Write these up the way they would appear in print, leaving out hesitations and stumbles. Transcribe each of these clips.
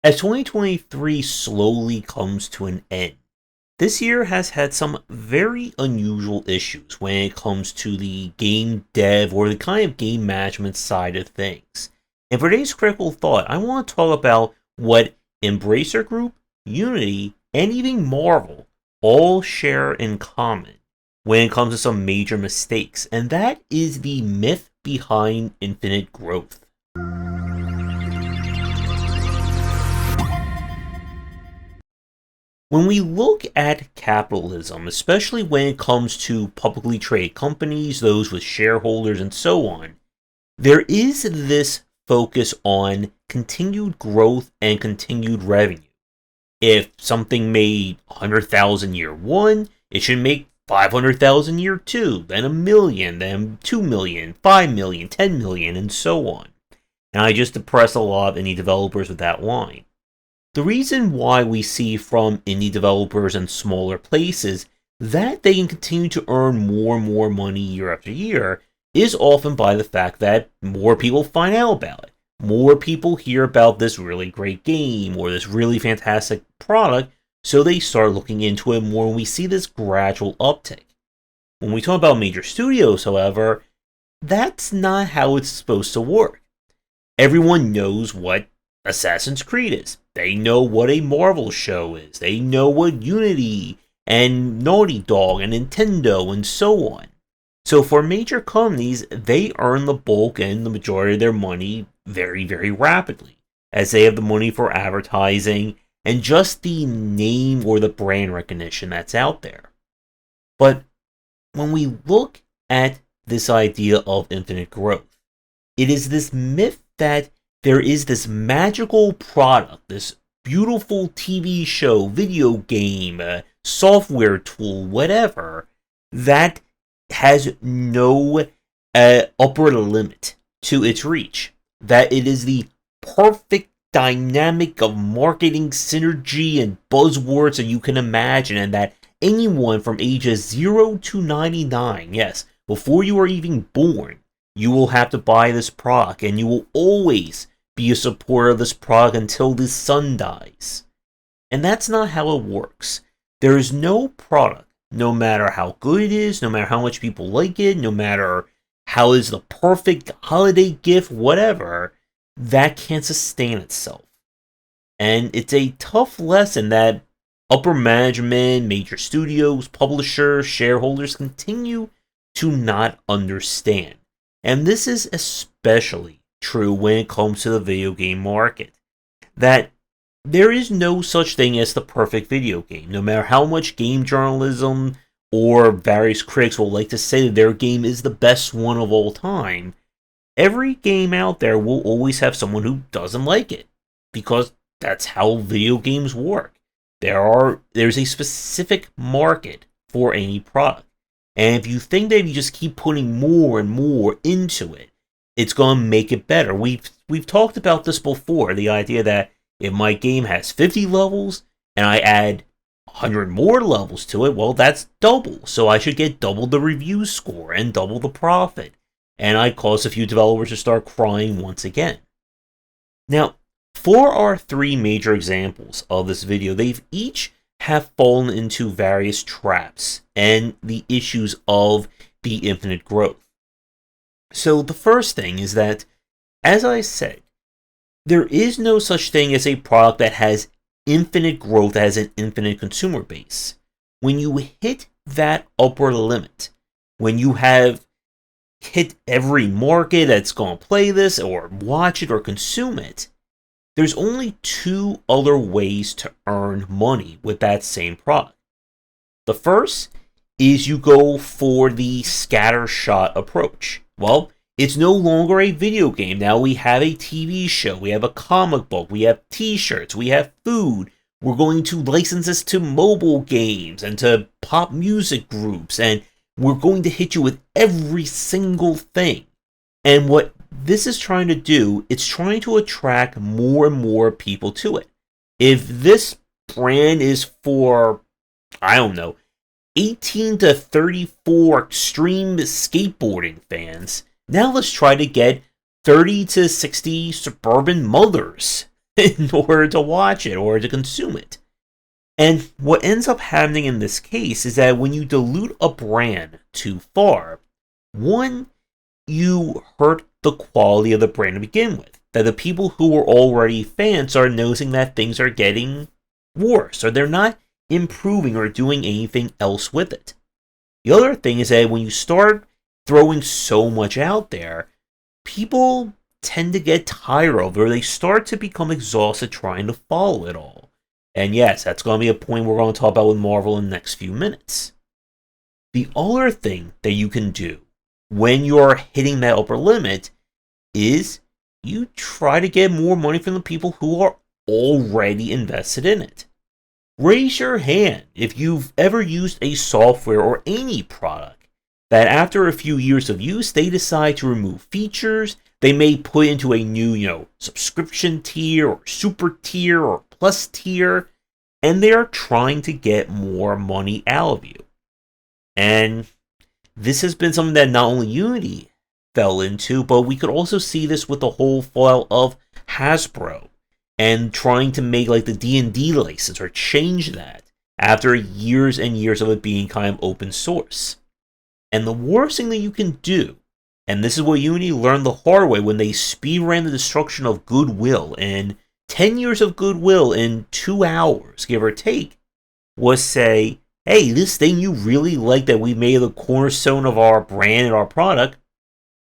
As 2023 slowly comes to an end, this year has had some very unusual issues when it comes to the game dev or the kind of game management side of things. And for today's critical thought, I want to talk about what Embracer Group, Unity, and even Marvel all share in common when it comes to some major mistakes, and that is the myth behind infinite growth. When we look at capitalism, especially when it comes to publicly traded companies, those with shareholders, and so on, there is this focus on continued growth and continued revenue. If something made 100,000 year one, it should make 500,000 year two, then a million, then 2 million, 5 million, 10 million, and so on. And I just depress a lot of indie developers with that line. The reason why we see from indie developers in smaller places that they can continue to earn more and more money year after year is often by the fact that more people find out about it. More people hear about this really great game or this really fantastic product, so they start looking into it more, and we see this gradual uptick. When we talk about major studios, however, that's not how it's supposed to work. Everyone knows what Assassin's Creed is. They know what a Marvel show is. They know what Unity and Naughty Dog and Nintendo and so on. So for major companies, they earn the bulk and the majority of their money very, very rapidly, as they have the money for advertising and just the name or the brand recognition that's out there. But when we look at this idea of infinite growth, it is this myth that there is this magical product, this beautiful TV show, video game, software tool, whatever, that has no upper limit to its reach. That it is the perfect dynamic of marketing synergy and buzzwords that you can imagine, and that anyone from ages 0 to 99, yes, before you are even born, you will have to buy this product, and you will always be a supporter of this product until the sun dies. And that's not how it works. There is no product, no matter how good it is, no matter how much people like it, no matter how it's the perfect holiday gift, whatever, that can't sustain itself. And it's a tough lesson that upper management, major studios, publishers, shareholders continue to not understand. And this is especially true when it comes to the video game market. That there is no such thing as the perfect video game. No matter how much game journalism or various critics will like to say that their game is the best one of all time, every game out there will always have someone who doesn't like it. Because that's how video games work. There's a specific market for any product. And if you think that if you just keep putting more and more into it, it's going to make it better. We've talked about this before, the idea that if my game has 50 levels and I add 100 more levels to it, well, that's double. So I should get double the review score and double the profit. And I caused a few developers to start crying once again. Now, for our three major examples of this video, they've each have fallen into various traps and the issues of the infinite growth. So the first thing is that, as I said, there is no such thing as a product that has infinite growth, that has an infinite consumer base. When you hit that upper limit, when you have hit every market that's going to play this or watch it or consume it, there's only two other ways to earn money with that same product. The first is you go for the scattershot approach. Well, it's no longer a video game. Now we have a TV show, we have a comic book, we have t-shirts, we have food. We're going to license this to mobile games and to pop music groups, and we're going to hit you with every single thing. And what this is trying to do, it's trying to attract more and more people to it. If this brand is for, I don't know, 18 to 34 extreme skateboarding fans, now let's try to get 30 to 60 suburban mothers in order to watch it or to consume it. And what ends up happening in this case is that when you dilute a brand too far, one, you hurt the quality of the brand to begin with. That the people who were already fans are noticing that things are getting worse, or they're not improving or doing anything else with it. The other thing is that when you start throwing so much out there, people tend to get tired of it, or they start to become exhausted trying to follow it all. And yes, that's going to be a point we're going to talk about with Marvel in the next few minutes. The other thing that you can do when you're hitting that upper limit is you try to get more money from the people who are already invested in it. Raise your hand if you've ever used a software or any product that after a few years of use, they decide to remove features. They may put into a new, subscription tier or super tier or plus tier, and they are trying to get more money out of you. And this has been something that not only Unity fell into, but we could also see this with the whole fallout of Hasbro and trying to make like the D&D license or change that after years and years of it being kind of open source. And the worst thing that you can do, and this is what Unity learned the hard way when they speedran the destruction of goodwill and 10 years of goodwill in 2 hours, give or take, was say, hey, this thing you really like that we made the cornerstone of our brand and our product,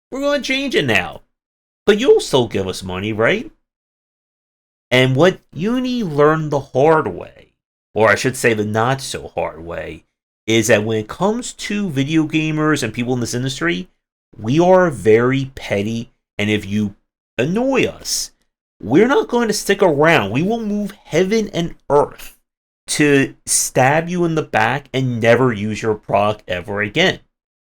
we're going to change it now. But you'll still give us money, right? And what Unity learned the hard way, or I should say the not so hard way, is that when it comes to video gamers and people in this industry, we are very petty, and if you annoy us, we're not going to stick around. We will move heaven and earth to stab you in the back and never use your product ever again.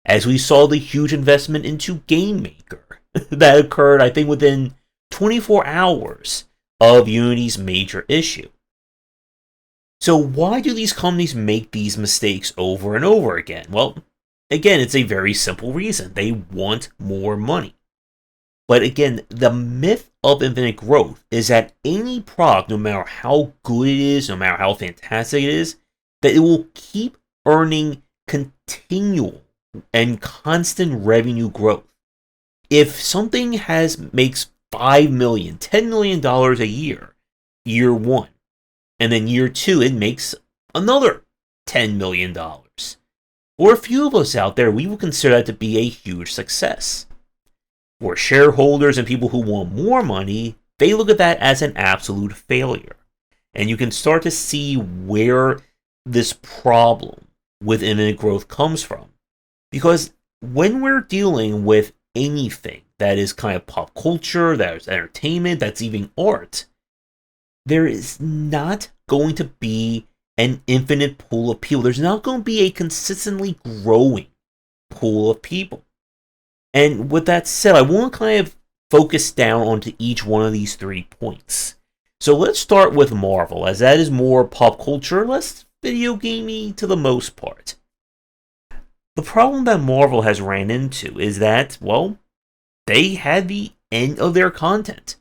As we saw the huge investment into GameMaker that occurred, I think, within 24 hours of Unity's major issue. So why do these companies make these mistakes over and over again? Well, again, it's a very simple reason. They want more money. But again, the myth of infinite growth is that any product, no matter how good it is, no matter how fantastic it is, that it will keep earning continual and constant revenue growth. If something makes $5 million, $10 million a year, year one, and then year two, it makes another $10 million. For a few of us out there, we will consider that to be a huge success. For shareholders and people who want more money, they look at that as an absolute failure. And you can start to see where this problem with infinite growth comes from. Because when we're dealing with anything that is kind of pop culture, that is entertainment, that's even art, there is not going to be an infinite pool of people. There's not going to be a consistently growing pool of people. And with that said, I want to kind of focus down onto each one of these 3 points. So let's start with Marvel, as that is more pop culture, less video gamey to the most part. The problem that Marvel has ran into is that, well, they had the end of their content.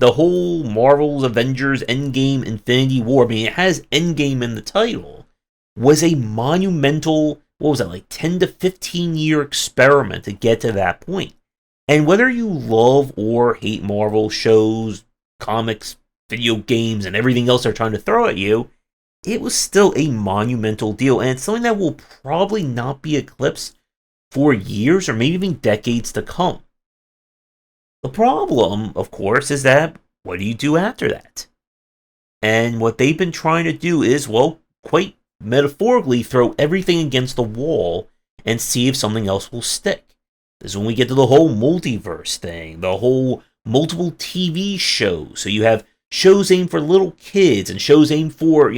The whole Marvel's Avengers Endgame Infinity War, I mean, it has Endgame in the title, was a monumental, 10 to 15 year experiment to get to that point. And whether you love or hate Marvel shows, comics, video games, and everything else they're trying to throw at you, it was still a monumental deal, and it's something that will probably not be eclipsed for years or maybe even decades to come. The problem, of course, is that what do you do after that? And what they've been trying to do is, well, quite metaphorically, throw everything against the wall and see if something else will stick. This is when we get to the whole multiverse thing, the whole multiple TV shows. So you have shows aimed for little kids and shows aimed for,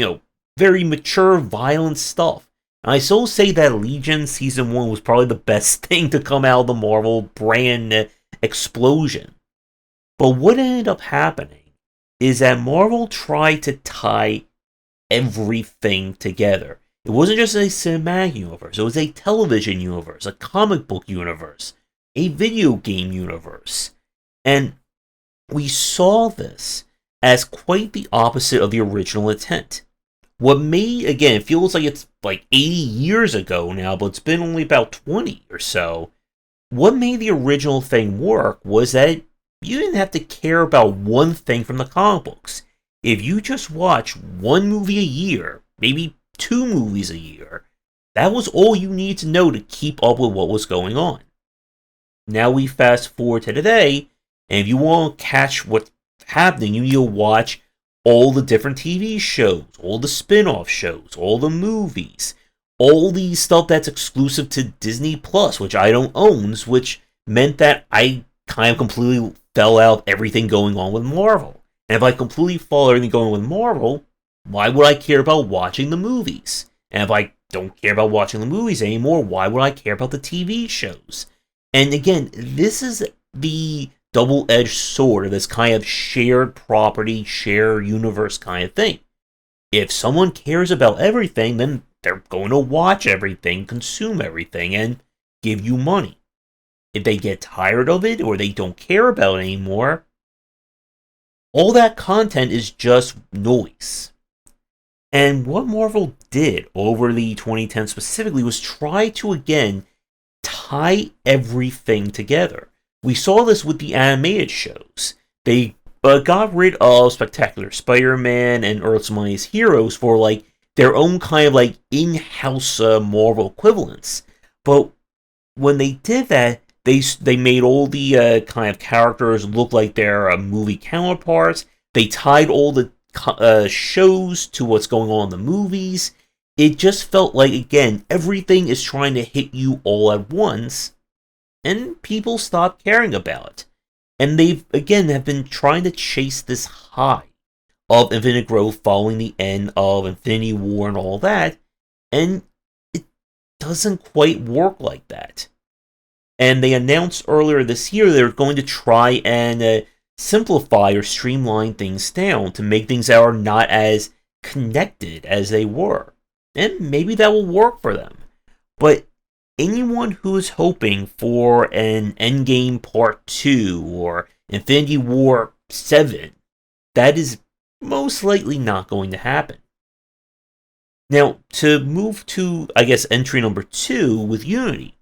very mature, violent stuff. And I still say that Legion Season 1 was probably the best thing to come out of the Marvel brand explosion. But what ended up happening is that Marvel tried to tie everything together. It wasn't just a cinematic universe, it was a television universe, a comic book universe, a video game universe. And we saw this as quite the opposite of the original intent. What made, again, it feels like it's like 80 years ago now, but it's been only about 20 or so. What made the original thing work was that you didn't have to care about one thing from the comic books. If you just watch one movie a year, maybe 2 movies a year, that was all you needed to know to keep up with what was going on. Now we fast forward to today, and if you want to catch what's happening, you need to watch all the different TV shows, all the spin-off shows, all the movies, all the stuff that's exclusive to Disney Plus, which I don't own, which meant that I kind of completely fell out of everything going on with Marvel. And if I completely fall out everything going on with Marvel, why would I care about watching the movies? And if I don't care about watching the movies anymore, why would I care about the TV shows? And again, this is the double-edged sword of this kind of shared property, shared universe kind of thing. If someone cares about everything, then they're going to watch everything, consume everything, and give you money. If they get tired of it or they don't care about it anymore, all that content is just noise. And what Marvel did over the 2010s specifically was try to, again, tie everything together. We saw this with the animated shows. They got rid of Spectacular Spider-Man and Earth's Mightiest Heroes for like their own kind of like in-house Marvel equivalents. But when they did that, they made all the kind of characters look like their movie counterparts. They tied all the shows to what's going on in the movies. It just felt like, again, everything is trying to hit you all at once, and people stopped caring about it. And they've, again, have been trying to chase this high of Infinite Growth following the end of Infinity War and all that, and it doesn't quite work like that. And they announced earlier this year they're going to try and simplify or streamline things down to make things that are not as connected as they were. And maybe that will work for them. But anyone who is hoping for an Endgame Part 2 or Infinity War 7, that is most likely not going to happen. Now, to move to, I guess, entry number 2 with Unity.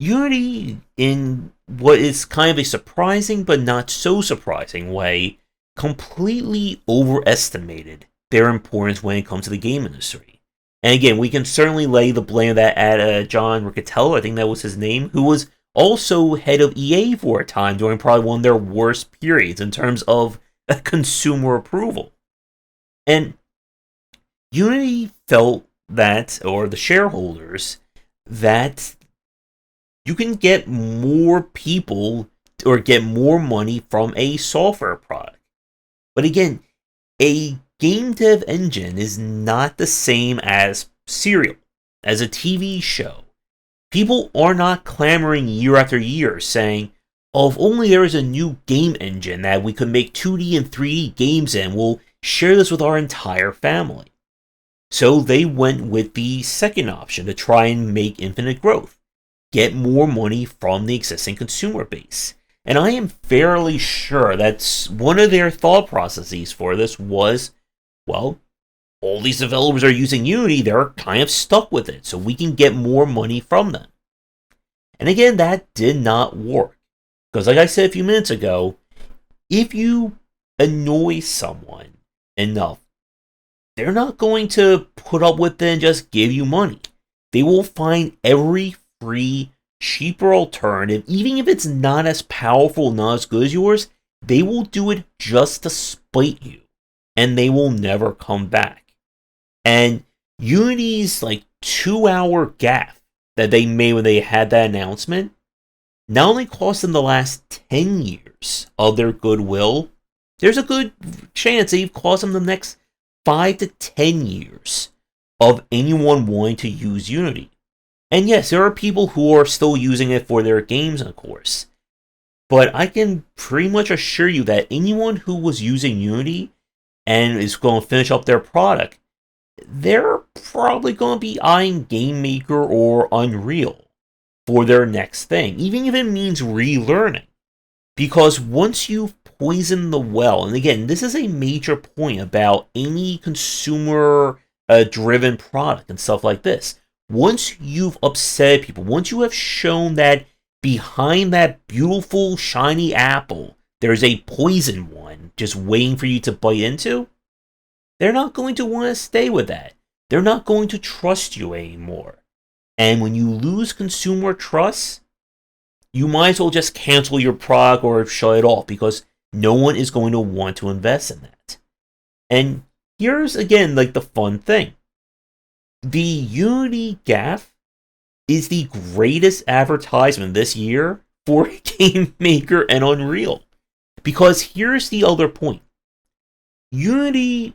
Unity, in what is kind of a surprising but not so surprising way, completely overestimated their importance when it comes to the game industry. And again, we can certainly lay the blame of that at John Riccitiello, I think that was his name, who was also head of EA for a time during probably one of their worst periods in terms of consumer approval. And Unity felt that, or the shareholders, that you can get more people or get more money from a software product. But again, a game dev engine is not the same as Serial, as a TV show. People are not clamoring year after year saying, oh, if only there was a new game engine that we could make 2D and 3D games in, we'll share this with our entire family. So they went with the second option to try and make Infinite Growth. Get more money from the existing consumer base. And I am fairly sure that's one of their thought processes for this was, well, all these developers are using Unity, they're kind of stuck with it, so we can get more money from them. And again, that did not work. Because like I said a few minutes ago, if you annoy someone enough, they're not going to put up with it and just give you money. They will find every free, cheaper alternative, even if it's not as powerful, not as good as yours, they will do it just to spite you. And they will never come back. And Unity's like 2-hour gaffe that they made when they had that announcement not only cost them the last 10 years of their goodwill, there's a good chance they've cost them the next 5 to 10 years of anyone wanting to use Unity. And yes, there are people who are still using it for their games, of course. But I can pretty much assure you that anyone who was using Unity and is going to finish up their product, they're probably going to be eyeing GameMaker or Unreal for their next thing, even if it means relearning. Because once you've poison the well. And again, this is a major point about any consumer driven product and stuff like this. Once you've upset people, once you have shown that behind that beautiful shiny apple there's a poison one just waiting for you to bite into, they're not going to want to stay with that. They're not going to trust you anymore. And when you lose consumer trust, you might as well just cancel your product or shut it off, because no one is going to want to invest in that. And here's again like the fun thing. The Unity GAF is the greatest advertisement this year for Game Maker and Unreal. Because here's the other point. Unity,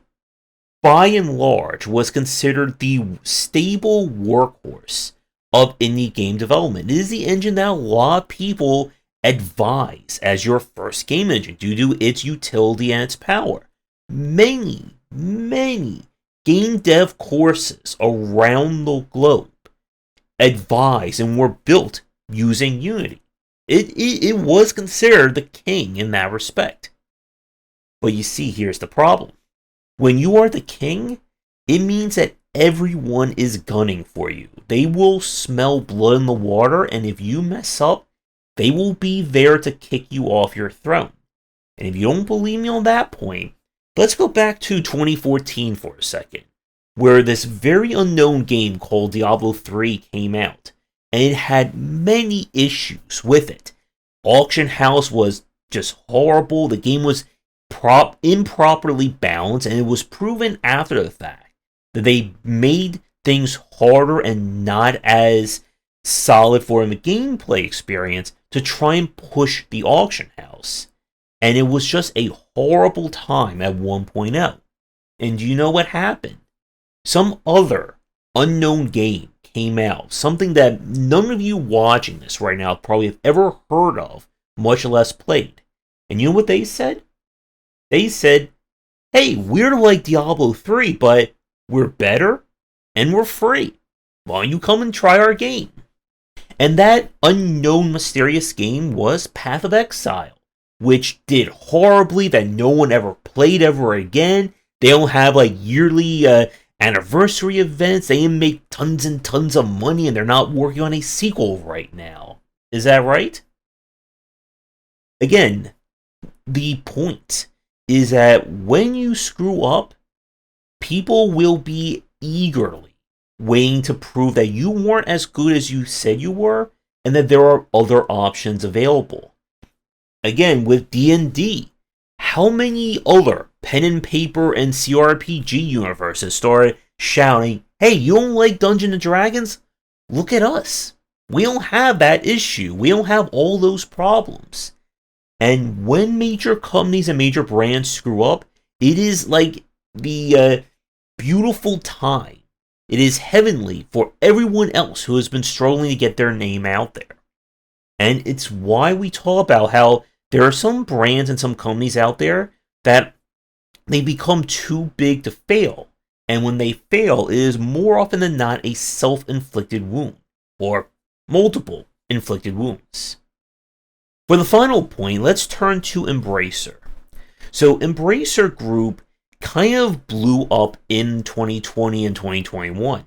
by and large, was considered the stable workhorse of indie game development. It is the engine that a lot of people advise as your first game engine due to its utility and its power. Many game dev courses around the globe advise and were built using Unity. It was considered the king in that respect. But you see, here's the problem. When you are the king, it means that everyone is gunning for you. They will smell blood in the water, and if you mess up, they will be there to kick you off your throne. And if you don't believe me on that point, let's go back to 2014 for a second, where this very unknown game called Diablo 3 came out, and it had many issues with it. Auction House was just horrible, the game was improperly balanced, and it was proven after the fact that they made things harder and not as solid for the gameplay experience to try and push the Auction House. And it was just a horrible time at 1.0. And do you know what happened? Some other unknown game came out, something that none of you watching this right now probably have ever heard of, much less played. And you know what they said? They said, hey, we're like Diablo 3, but we're better and we're free. Why don't you come and try our game? And that unknown mysterious game was Path of Exile, which did horribly, that no one ever played ever again. They don't have like yearly anniversary events. They didn't make tons and tons of money, and they're not working on a sequel right now. Is that right? Again, the point is that when you screw up, people will be eagerly waiting to prove that you weren't as good as you said you were, and that there are other options available. Again, with D&D, how many other pen and paper and CRPG universes started shouting, hey, you don't like Dungeons & Dragons? Look at us. We don't have that issue. We don't have all those problems. And when major companies and major brands screw up, it is like the beautiful time. It is heavenly for everyone else who has been struggling to get their name out there. And it's why we talk about how there are some brands and some companies out there that they become too big to fail. And when they fail, it is more often than not a self-inflicted wound, or multiple inflicted wounds. For the final point, let's turn to Embracer. So Embracer Group kind of blew up in 2020 and 2021.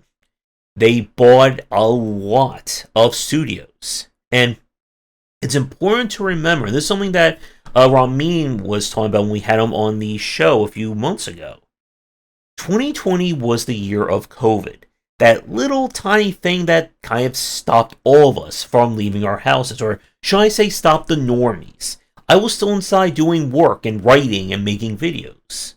They bought a lot of studios. And it's important to remember, this is something that Ramin was talking about when we had him on the show a few months ago. 2020 was the year of COVID. That little tiny thing that kind of stopped all of us from leaving our houses, or should I say stopped the normies. I was still inside doing work and writing and making videos.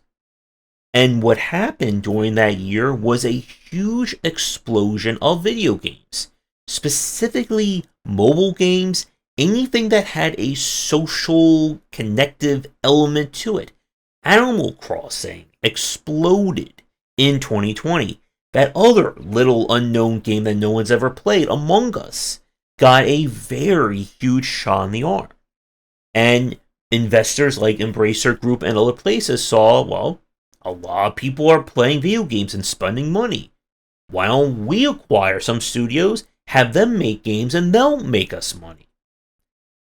And what happened during that year was a huge explosion of video games. Specifically mobile games, anything that had a social connective element to it. Animal Crossing exploded in 2020. That other little unknown game that no one's ever played, Among Us, got a very huge shot in the arm. And investors like Embracer Group and other places saw, well, a lot of people are playing video games and spending money. Why don't we acquire some studios, have them make games, and they'll make us money?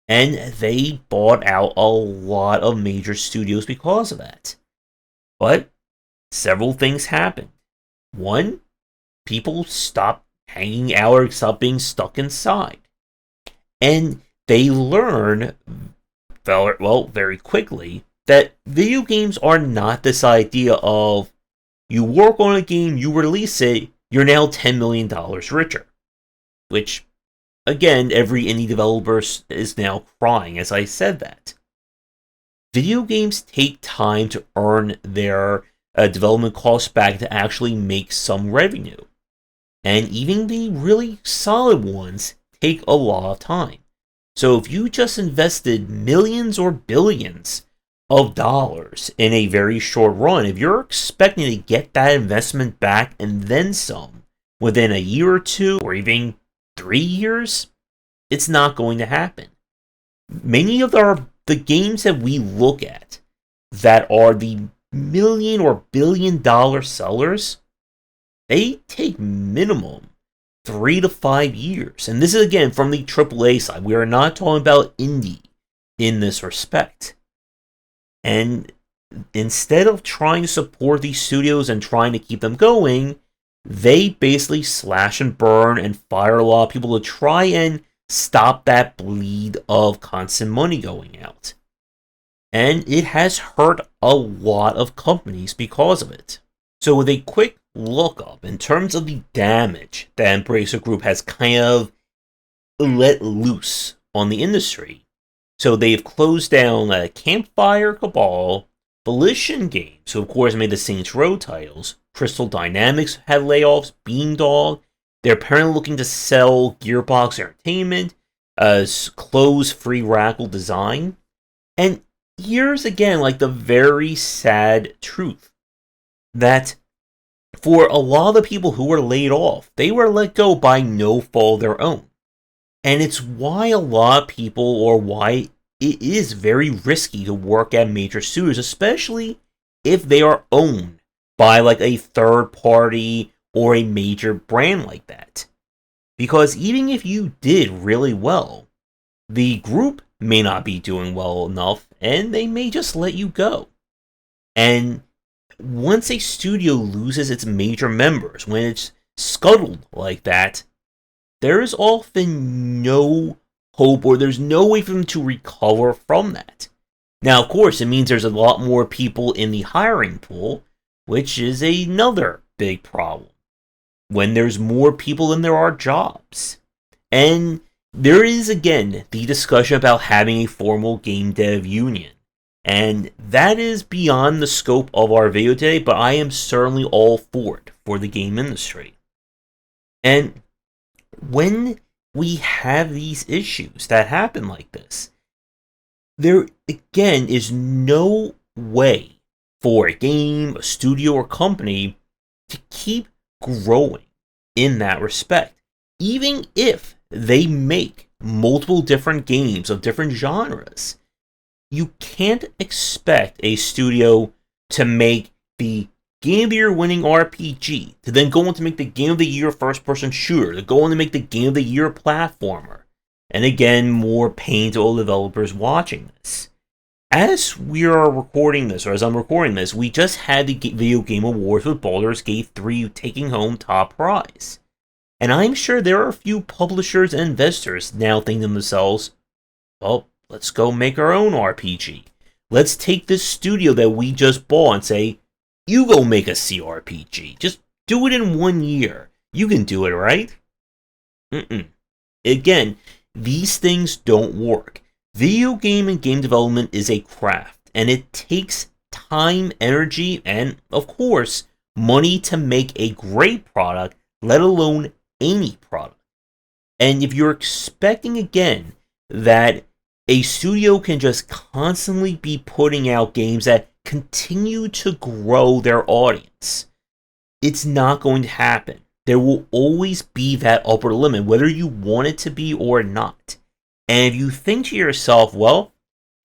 And they bought out a lot of major studios because of that. But several things happened. One, people stopped hanging out or stopped being stuck inside. And they learn, very quickly, that video games are not this idea of you work on a game, you release it, you're now $10 million richer. Which, again, every indie developer is now crying as I said that. Video games take time to earn their development costs back to actually make some revenue. And even the really solid ones take a lot of time. So if you just invested millions or billions of dollars in a very short run, if you're expecting to get that investment back and then some within a year or two or even 3 years, it's not going to happen. Many of the games that we look at that are the million or billion dollar sellers, they take minimum 3 to 5 years. And this is again from the AAA side. We are not talking about indie in this respect. And instead of trying to support these studios and trying to keep them going, they basically slash and burn and fire a lot of people to try and stop that bleed of constant money going out. And it has hurt a lot of companies because of it. So with a quick look up in terms of the damage that Embracer Group has kind of let loose on the industry. So they've closed down Campfire Cabal, Volition Games, who of course made the Saints Row titles. Crystal Dynamics had layoffs, Beamdog. They're apparently looking to sell Gearbox Entertainment, close Free Radical Design. And here's again the very sad truth that for a lot of the people who were laid off, they were let go by no fault of their own. And it's why a lot of people, or why it is very risky to work at major studios, especially if they are owned by a third party or a major brand like that. Because even if you did really well, the group may not be doing well enough, and they may just let you go. And once a studio loses its major members, when it's scuttled like that, there is often no hope, or there's no way for them to recover from that. Now, of course, it means there's a lot more people in the hiring pool, which is another big problem. When there's more people than there are jobs. And there is, again, the discussion about having a formal game dev union. And that is beyond the scope of our video today, but I am certainly all for it for the game industry. And when we have these issues that happen like this, there, again, is no way for a game, a studio, or company to keep growing in that respect. Even if they make multiple different games of different genres, you can't expect a studio to make the Game of the Year winning RPG, to then go on to make the Game of the Year first-person shooter, to go on to make the Game of the Year platformer. And again, more pain to all developers watching this. As we are recording this, or as I'm recording this, we just had the Video Game Awards with Baldur's Gate 3 taking home top prize. And I'm sure there are a few publishers and investors now thinking to themselves, well, let's go make our own RPG. Let's take this studio that we just bought and say, you go make a CRPG. Just do it in 1 year. You can do it, right? Again, these things don't work. Video game and game development is a craft, and it takes time, energy, and, of course, money to make a great product, let alone any product. And if you're expecting, again, that a studio can just constantly be putting out games that continue to grow their audience, it's not going to happen. There will always be that upper limit, whether you want it to be or not. And if you think to yourself, well,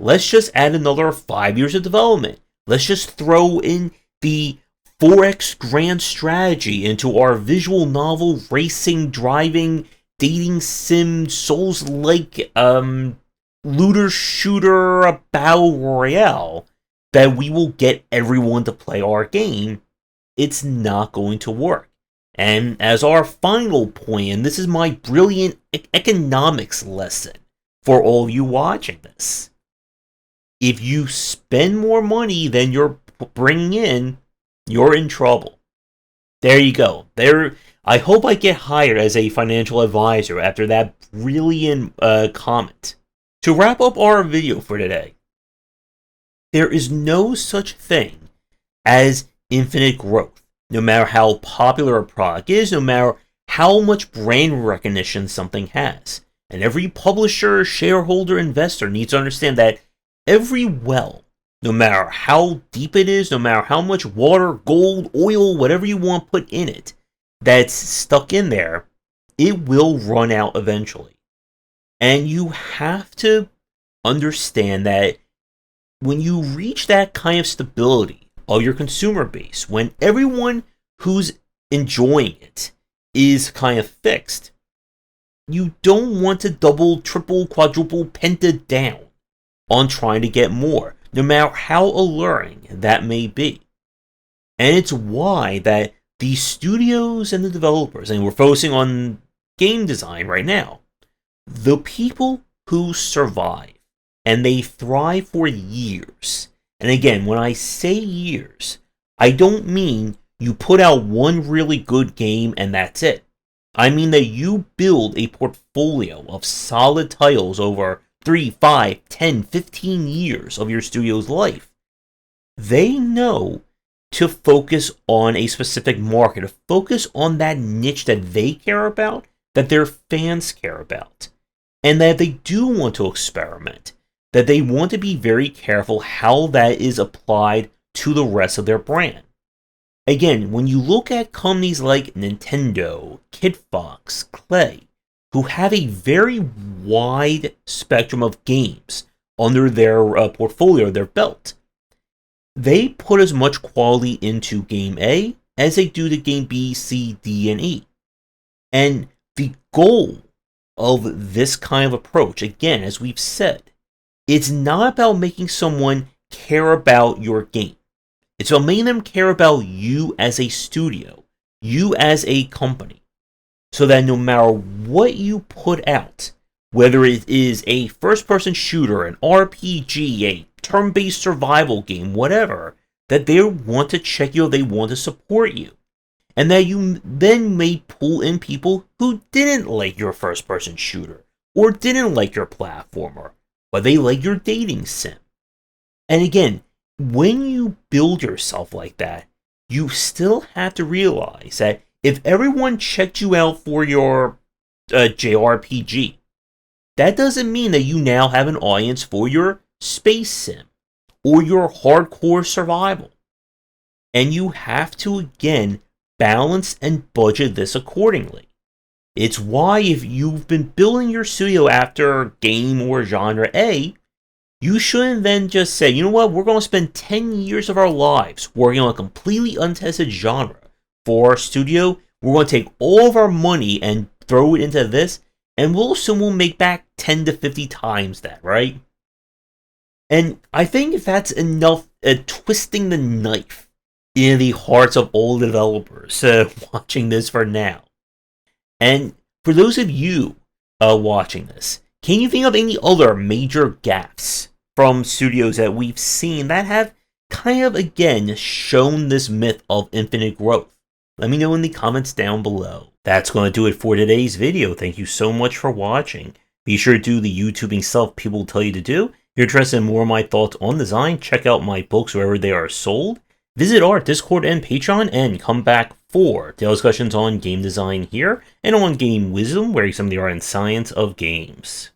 let's just add another 5 years of development. Let's just throw in the 4X grand strategy into our visual novel, racing, driving, dating sim, Souls-like looter shooter battle royale that we will get everyone to play our game, it's not going to work. And as our final point, and this is my brilliant economics lesson for all of you watching this, if you spend more money than you're bringing in, you're in trouble. There you go. I hope I get hired as a financial advisor after that brilliant comment. To wrap up our video for today, there is no such thing as infinite growth. No matter how popular a product is, no matter how much brand recognition something has. And every publisher, shareholder, investor needs to understand that every well, no matter how deep it is, no matter how much water, gold, oil, whatever you want put in it, that's stuck in there, it will run out eventually. And you have to understand that when you reach that kind of stability of your consumer base, when everyone who's enjoying it is kind of fixed, you don't want to double, triple, quadruple, penta down on trying to get more, no matter how alluring that may be. And it's why that the studios and the developers, and we're focusing on game design right now, the people who survive and they thrive for years. And again, when I say years, I don't mean you put out one really good game and that's it. I mean that you build a portfolio of solid titles over 3, 5, 10, 15 years of your studio's life. They know to focus on a specific market, to focus on that niche that they care about, that their fans care about, and that they do want to experiment, that they want to be very careful how that is applied to the rest of their brand. Again, when you look at companies like Nintendo, Kid Fox, Clay, who have a very wide spectrum of games under their portfolio, their belt, they put as much quality into game A as they do to game B, C, D, and E. And the goal of this kind of approach, again, as we've said, it's not about making someone care about your game. It's about making them care about you as a studio, you as a company, so that no matter what you put out, whether it is a first-person shooter, an RPG, a turn-based survival game, whatever, that they want to check you, they want to support you. And that you then may pull in people who didn't like your first-person shooter, or didn't like your platformer, but they like your dating sim. And again, when you build yourself like that, you still have to realize that if everyone checked you out for your JRPG, that doesn't mean that you now have an audience for your space sim or your hardcore survival. And you have to, again, balance and budget this accordingly. It's why if you've been building your studio after game or genre A, you shouldn't then just say, you know what, we're going to spend 10 years of our lives working on a completely untested genre for our studio. We're going to take all of our money and throw it into this, and we'll assume we'll make back 10 to 50 times that, right? And I think that's enough twisting the knife in the hearts of all developers watching this for now. And for those of you watching this, can you think of any other major gaffes from studios that we've seen that have kind of, again, shown this myth of infinite growth? Let me know in the comments down below. That's going to do it for today's video. Thank you so much for watching. Be sure to do the YouTubing stuff people tell you to do. If you're interested in more of my thoughts on design, check out my books wherever they are sold. Visit our Discord and Patreon, and come back for daily discussions on game design here, and on game wisdom, where you some of the art and science of games.